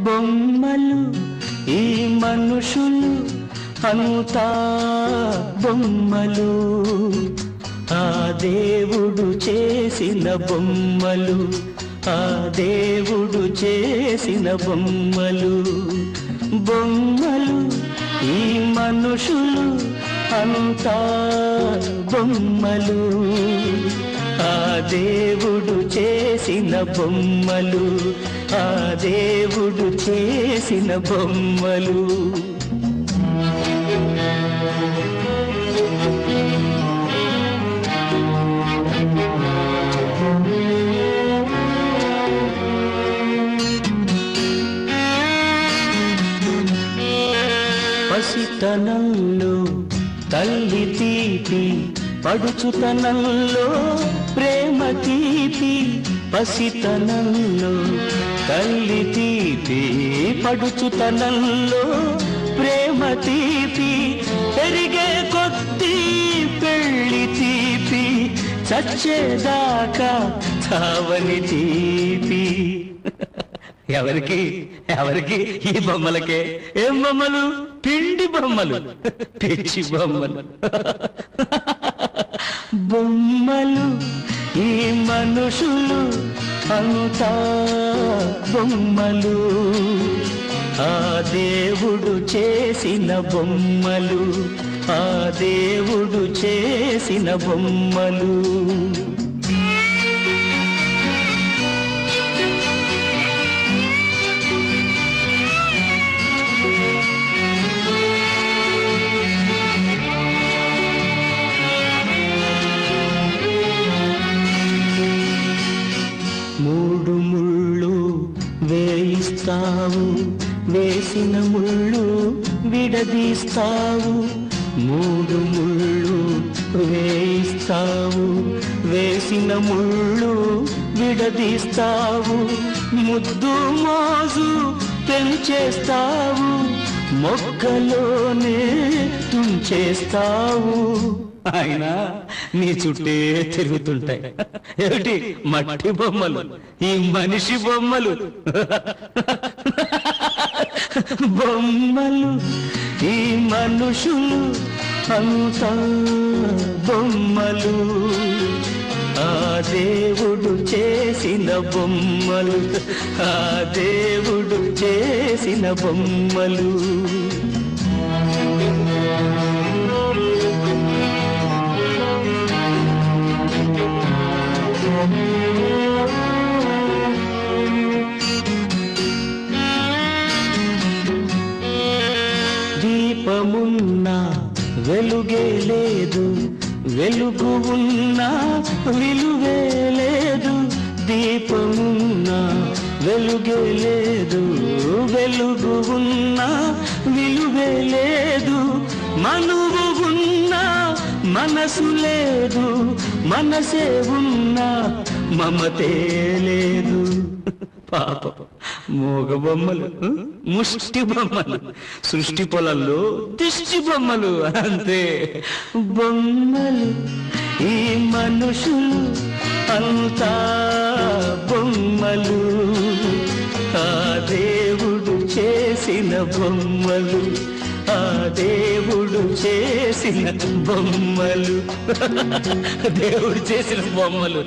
బొమ్మలు ఈ మనుషులు అంతా బొమ్మలు, ఆ దేవుడు చేసిన బొమ్మలు, ఆ దేవుడు చేసిన బొమ్మలు. బొమ్మలు ఈ మనుషులు అంతా బొమ్మలు, ఆ దేవుడు చేసిన బొమ్మలు, ఆ దేవుడు చేసిన బొమ్మలు. పసితనంలో తల్లి తీపి, పడుచుతనంలో ప్రేమ తీపి. పసితనంలో తల్లి తీపి, పడుచుతనంలో ప్రేమ తీపి. పెరిగే కొద్దీ పెళ్లి తీపి, చచ్చేదాకా చావని తీపి. ఎవరికి ఎవరికి? ఈ బొమ్మలకే. ఏం బొమ్మలు? పిండి బొమ్మలు, పిచ్చి బొమ్మలు. బొమ్మలు ఈ మనుషులు అంతా బొమ్మలు, ఆ దేవుడు చేసిన బొమ్మలు, ఆ దేవుడు చేసిన బొమ్మలు. మూడు ముళ్ళు వేయిస్తావు, వేసిన ముళ్ళు విడదీస్తావు. మూడు ముళ్ళు వేయిస్తావు, వేసిన ముళ్ళు విడదీస్తావు. ముద్దు మోజు పెంచేస్తావు, మొక్కలోనే తుంచేస్తావు. ఆయన నీ చుట్టే తిరుగుతుంటాయి. ఏమిటి? మట్టి బొమ్మలు, ఈ మనిషి బొమ్మలు. బొమ్మలు ఈ మనుషులు అంతా బొమ్మలు, ఆ దేవుడు చేసిన బొమ్మలు, ఆ దేవుడు చేసిన బొమ్మలు. దీపమున్నా వెలుగే లేదు, వెలుగు ఉన్నా విలువే లేదు. దీపమున్నా వెలుగే లేదు, వెలుగు ఉన్నా విలువే లేదు. మనువు ఉన్నా మనసు లేదు, మనసే ఉన్నా మమతే లేదు. పాపం మూగ బొమ్మలు, ముష్టి బొమ్మలు, సృష్టి పొలంలో దిష్టి బొమ్మలు అంతే. బొమ్మలు ఈ మనుషులు అంతా బొమ్మలు, ఆ దేవుడు చేసిన బొమ్మలు, ఆ దేవుడు చేసిన బొమ్మలు. దేవుడు చేసిన బొమ్మలు.